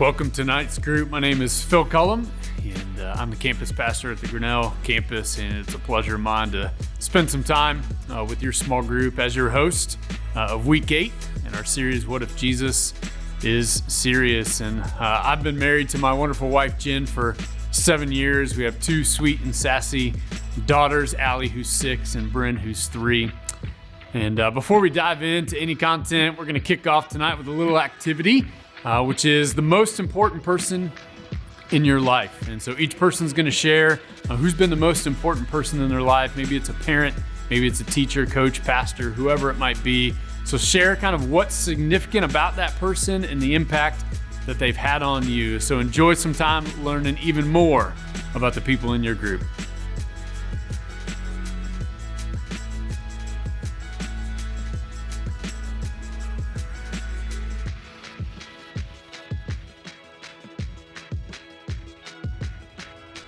Welcome to tonight's group. My name is Phil Culham, and I'm the campus pastor at the Grinnell campus, and it's a pleasure of mine to spend some time with your small group as your host of Week 8 in our series, What If Jesus is Serious? And I've been married to my wonderful wife, Jen, for 7 years. We have two sweet and sassy daughters, Allie, who's 6, and Bryn, who's 3. And before we dive into any content, we're going to kick off tonight with a little activity, which is the most important person in your life. And so each person's going to share who's been the most important person in their life. Maybe it's a parent, maybe it's a teacher, coach, pastor, whoever it might be. So share kind of what's significant about that person and the impact that they've had on you. So enjoy some time learning even more about the people in your group.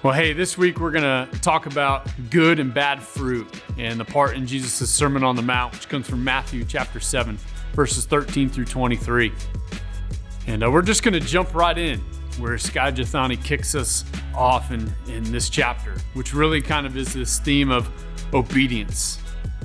Well, hey, this week we're going to talk about good and bad fruit and the part in Jesus' Sermon on the Mount, which comes from Matthew chapter 7, verses 13 through 23. And we're just going to jump right in where Sky Jathani kicks us off in this chapter, which really kind of is this theme of obedience.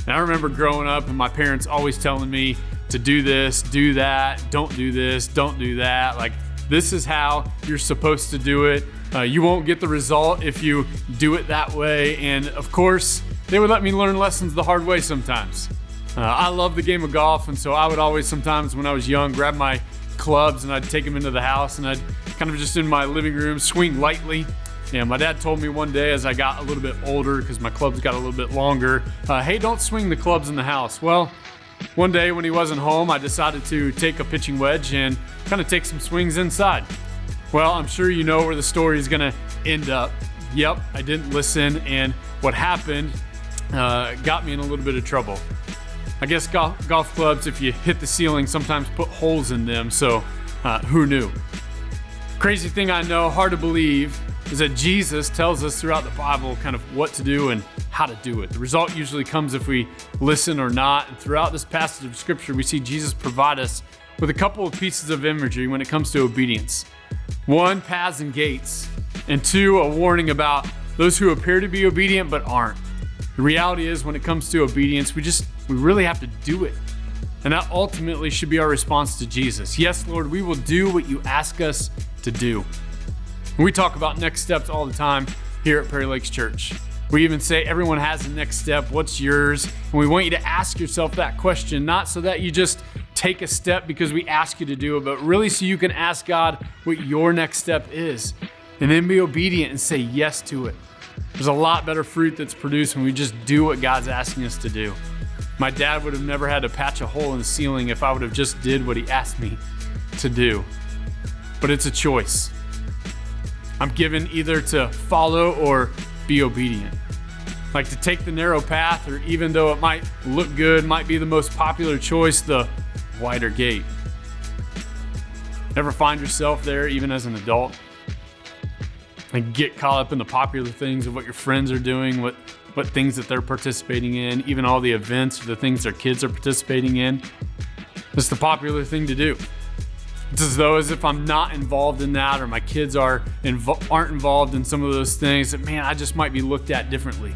And I remember growing up and my parents always telling me to do this, do that, don't do this, don't do that. Like, this is how you're supposed to do it. You won't get the result if you do it that way. And of course, they would let me learn lessons the hard way sometimes. I love the game of golf, and so I would always sometimes when I was young grab my clubs and I'd take them into the house and I'd kind of just in my living room swing lightly. And my dad told me one day as I got a little bit older, because my clubs got a little bit longer, hey, don't swing the clubs in the house. Well, one day when he wasn't home, I decided to take a pitching wedge and kind of take some swings inside. Well, I'm sure you know where the story is going to end up. Yep, I didn't listen, and what happened got me in a little bit of trouble. I guess golf clubs, if you hit the ceiling, sometimes put holes in them, so who knew? Crazy thing I know, hard to believe, is that Jesus tells us throughout the Bible kind of what to do and how to do it. The result usually comes if we listen or not, and throughout this passage of Scripture, we see Jesus provide us with a couple of pieces of imagery when it comes to obedience. 1, paths and gates, and 2, a warning about those who appear to be obedient but aren't. The reality is, when it comes to obedience, we really have to do it. And that ultimately should be our response to Jesus. Yes, Lord, we will do what you ask us to do. And we talk about next steps all the time here at Prairie Lakes Church. We even say everyone has a next step. What's yours? And we want you to ask yourself that question, not so that you just take a step because we ask you to do it, but really so you can ask God what your next step is, and then be obedient and say yes to it. There's a lot better fruit that's produced when we just do what God's asking us to do. My dad would have never had to patch a hole in the ceiling if I would have just did what he asked me to do. But it's a choice. I'm given either to follow or be obedient. Like to take the narrow path, or even though it might look good, might be the most popular choice, the wider gate. Ever find yourself there even as an adult? And get caught up in the popular things of what your friends are doing, what things that they're participating in, even all the events or the things their kids are participating in. It's the popular thing to do. It's as if I'm not involved in that, or my kids aren't involved in some of those things, that man, I just might be looked at differently.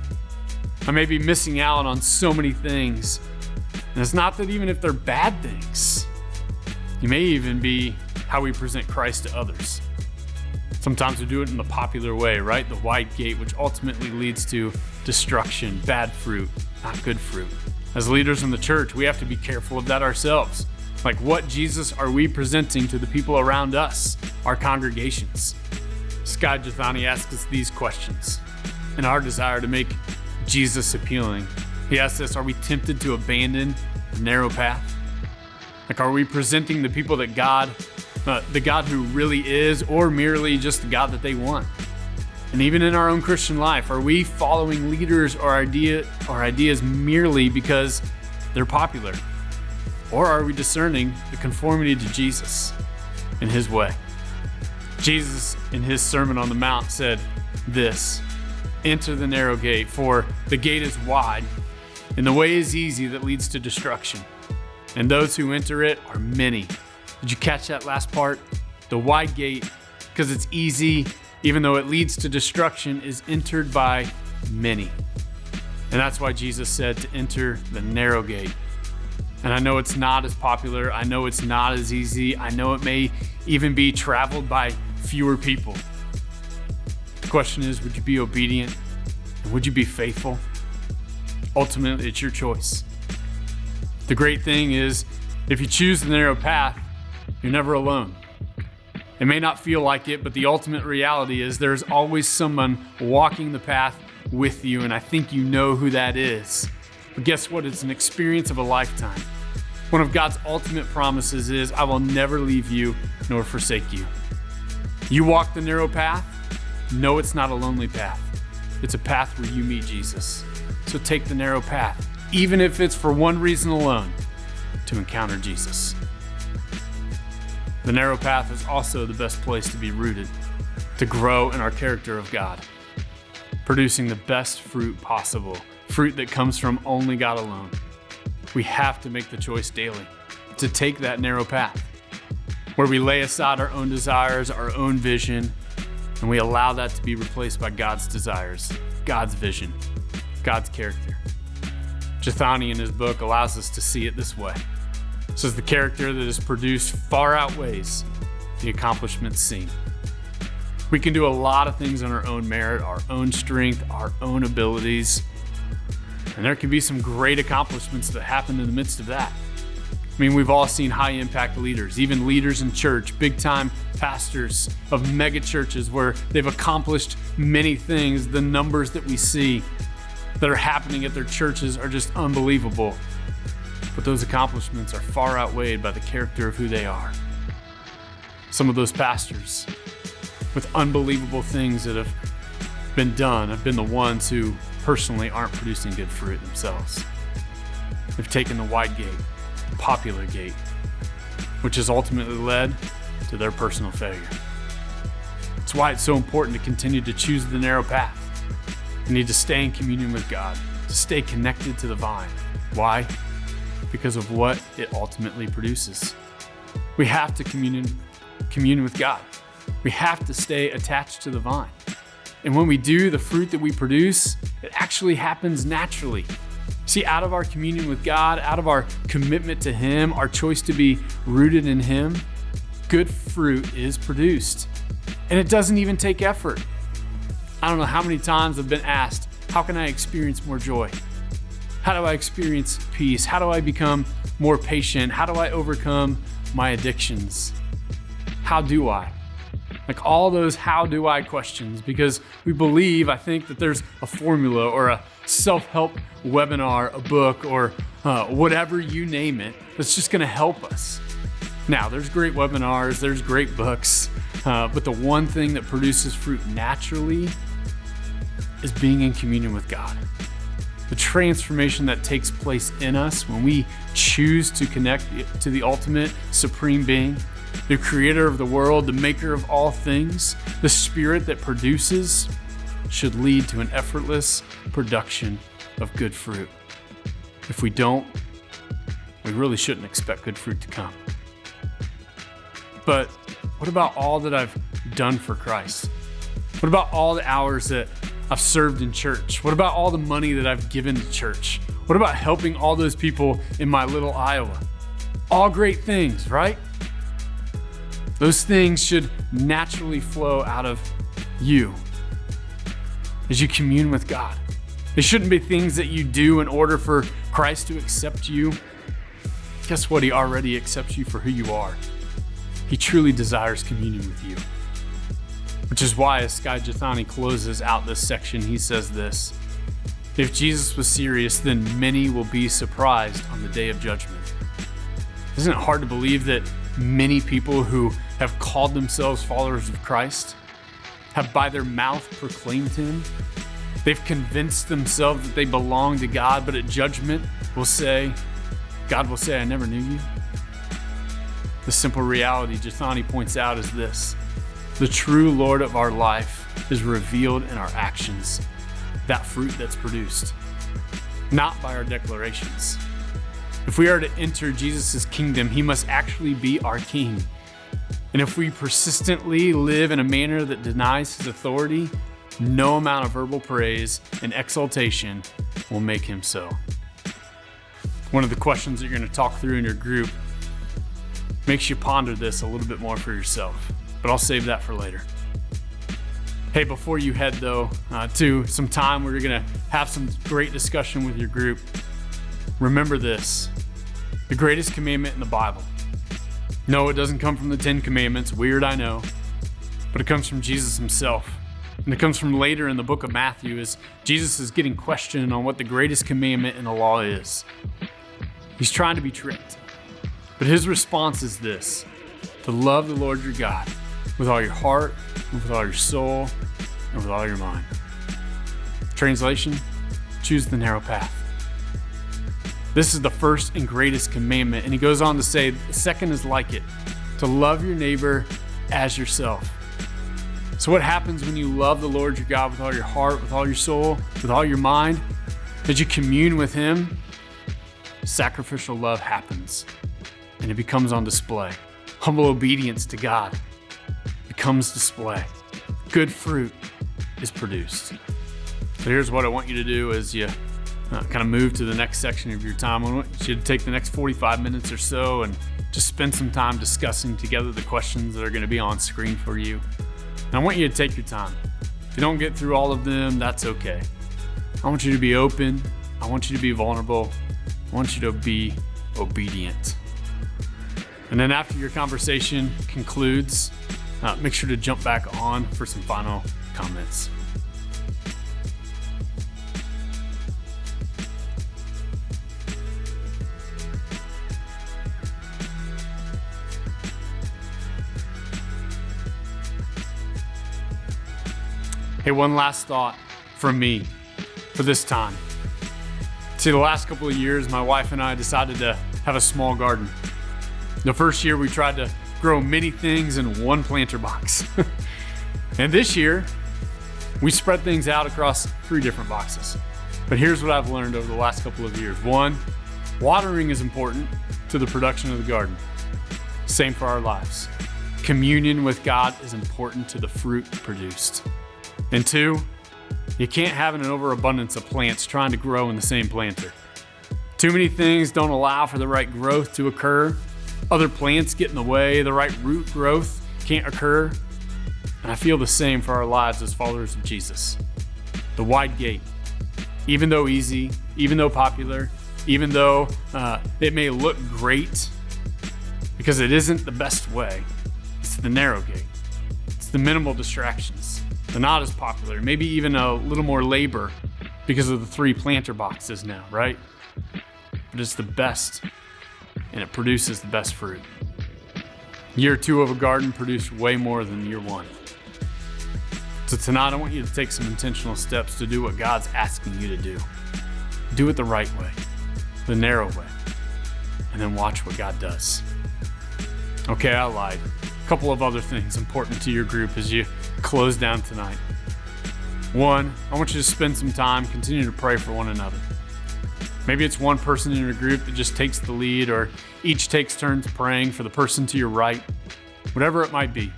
I may be missing out on so many things. And it's not that even if they're bad things, it may even be how we present Christ to others. Sometimes we do it in the popular way, right? The wide gate, which ultimately leads to destruction, bad fruit, not good fruit. As leaders in the church, we have to be careful of that ourselves. Like, what Jesus are we presenting to the people around us, our congregations? Sky Jathani asks us these questions in our desire to make Jesus appealing. He asks us, are we tempted to abandon the narrow path? Like, are we presenting the people that the God who really is, or merely just the God that they want? And even in our own Christian life, are we following leaders or ideas merely because they're popular? Or are we discerning the conformity to Jesus in his way? Jesus, in his Sermon on the Mount, said this: enter the narrow gate, for the gate is wide, and the way is easy that leads to destruction, and those who enter it are many. Did you catch that last part? The wide gate, because it's easy, even though it leads to destruction, is entered by many. And that's why Jesus said to enter the narrow gate. And I know it's not as popular. I know it's not as easy. I know it may even be traveled by fewer people. The question is, would you be obedient? And would you be faithful? Ultimately, it's your choice. The great thing is, if you choose the narrow path, you're never alone. It may not feel like it, but the ultimate reality is there's always someone walking the path with you, and I think you know who that is. But guess what? It's an experience of a lifetime. One of God's ultimate promises is, I will never leave you nor forsake you. You walk the narrow path, know it's not a lonely path. It's a path where you meet Jesus. So take the narrow path, even if it's for one reason alone, to encounter Jesus. The narrow path is also the best place to be rooted, to grow in our character of God, producing the best fruit possible, fruit that comes from only God alone. We have to make the choice daily to take that narrow path, where we lay aside our own desires, our own vision, and we allow that to be replaced by God's desires, God's vision, God's character. Jethani in his book allows us to see it this way. It says the character that is produced far outweighs the accomplishments seen. We can do a lot of things on our own merit, our own strength, our own abilities, and there can be some great accomplishments that happen in the midst of that. I mean, we've all seen high impact leaders, even leaders in church, big time pastors of mega churches where they've accomplished many things. The numbers that we see that are happening at their churches are just unbelievable. But those accomplishments are far outweighed by the character of who they are. Some of those pastors with unbelievable things that have been done have been the ones who personally aren't producing good fruit themselves. They've taken the wide gate, the popular gate, which has ultimately led to their personal failure. That's why it's so important to continue to choose the narrow path. We need to stay in communion with God, to stay connected to the vine. Why? Because of what it ultimately produces. We have to commune with God. We have to stay attached to the vine. And when we do, the fruit that we produce, it actually happens naturally. See, out of our communion with God, out of our commitment to Him, our choice to be rooted in Him, good fruit is produced. And it doesn't even take effort. I don't know how many times I've been asked, how can I experience more joy? How do I experience peace? How do I become more patient? How do I overcome my addictions? How do I? Like all those how do I questions, because we believe, I think, that there's a formula or a self-help webinar, a book, or whatever you name it, that's just gonna help us. Now, there's great webinars, there's great books, but the one thing that produces fruit naturally is being in communion with God. The transformation that takes place in us when we choose to connect to the ultimate supreme being, the creator of the world, the maker of all things, the spirit that produces, should lead to an effortless production of good fruit. If we don't, we really shouldn't expect good fruit to come. But what about all that I've done for Christ? What about all the hours that I've served in church? What about all the money that I've given to church? What about helping all those people in my little Iowa? All great things, right? Those things should naturally flow out of you as you commune with God. They shouldn't be things that you do in order for Christ to accept you. Guess what? He already accepts you for who you are. He truly desires communion with you. Which is why, as Sky Jethani closes out this section, he says this: if Jesus was serious, then many will be surprised on the day of judgment. Isn't it hard to believe that many people who have called themselves followers of Christ have by their mouth proclaimed Him? They've convinced themselves that they belong to God, but at judgment God will say, I never knew you. The simple reality Jethani points out is this: the true Lord of our life is revealed in our actions, that fruit that's produced, not by our declarations. If we are to enter Jesus' kingdom, He must actually be our King. And if we persistently live in a manner that denies his authority, no amount of verbal praise and exaltation will make him so. One of the questions that you're going to talk through in your group makes you ponder this a little bit more for yourself, but I'll save that for later. Hey, before you head though to some time where you're going to have some great discussion with your group, remember this: the greatest commandment in the Bible. No, it doesn't come from the 10 Commandments. Weird, I know. But it comes from Jesus himself. And it comes from later in the book of Matthew as Jesus is getting questioned on what the greatest commandment in the law is. He's trying to be tricked. But his response is this: to love the Lord your God with all your heart, and with all your soul, and with all your mind. Translation: choose the narrow path. This is the first and greatest commandment. And he goes on to say, the second is like it: to love your neighbor as yourself. So what happens when you love the Lord your God with all your heart, with all your soul, with all your mind? As you commune with him, sacrificial love happens and it becomes on display. Humble obedience to God becomes display. Good fruit is produced. So here's what I want you to do as you kind of move to the next section of your time. I want you to take the next 45 minutes or so and just spend some time discussing together the questions that are going to be on screen for you. And I want you to take your time. If you don't get through all of them, that's okay. I want you to be open. I want you to be vulnerable. I want you to be obedient. And then after your conversation concludes, make sure to jump back on for some final comments. Hey, one last thought from me for this time. See, the last couple of years, my wife and I decided to have a small garden. The first year, we tried to grow many things in one planter box. And this year, we spread things out across 3 different boxes. But here's what I've learned over the last couple of years. 1, watering is important to the production of the garden. Same for our lives. Communion with God is important to the fruit produced. And 2, you can't have an overabundance of plants trying to grow in the same planter. Too many things don't allow for the right growth to occur. Other plants get in the way. The right root growth can't occur. And I feel the same for our lives as followers of Jesus. The wide gate, even though easy, even though popular, even though it may look great, because it isn't the best way, it's the narrow gate. It's the minimal distractions. They're not as popular, maybe even a little more labor because of the 3 planter boxes now, right? But it's the best, and it produces the best fruit. Year 2 of a garden produced way more than year 1. So tonight, I want you to take some intentional steps to do what God's asking you to do. Do it the right way, the narrow way, and then watch what God does. Okay, I lied. A couple of other things important to your group as you close down tonight. 1, I want you to spend some time, continue to pray for one another. Maybe it's one person in your group that just takes the lead, or each takes turns praying for the person to your right. Whatever it might be,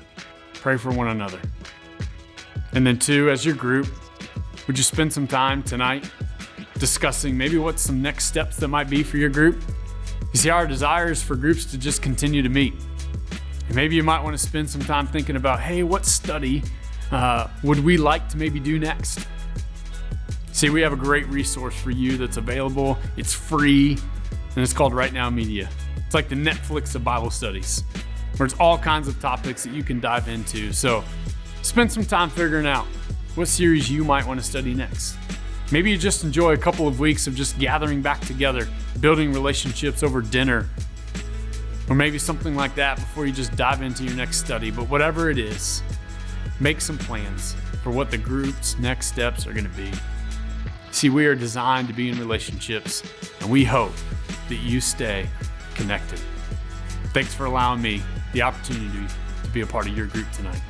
pray for one another. And then 2, as your group, would you spend some time tonight discussing maybe what some next steps that might be for your group? You see, our desire is for groups to just continue to meet. And maybe you might want to spend some time thinking about, hey, what study would we like to maybe do next? See, we have a great resource for you that's available. It's free, and it's called Right Now Media. It's like the Netflix of Bible studies, where it's all kinds of topics that you can dive into. So spend some time figuring out what series you might want to study next. Maybe you just enjoy a couple of weeks of just gathering back together, building relationships over dinner, or maybe something like that before you just dive into your next study. But whatever it is, make some plans for what the group's next steps are going to be. See, we are designed to be in relationships, and we hope that you stay connected. Thanks for allowing me the opportunity to be a part of your group tonight.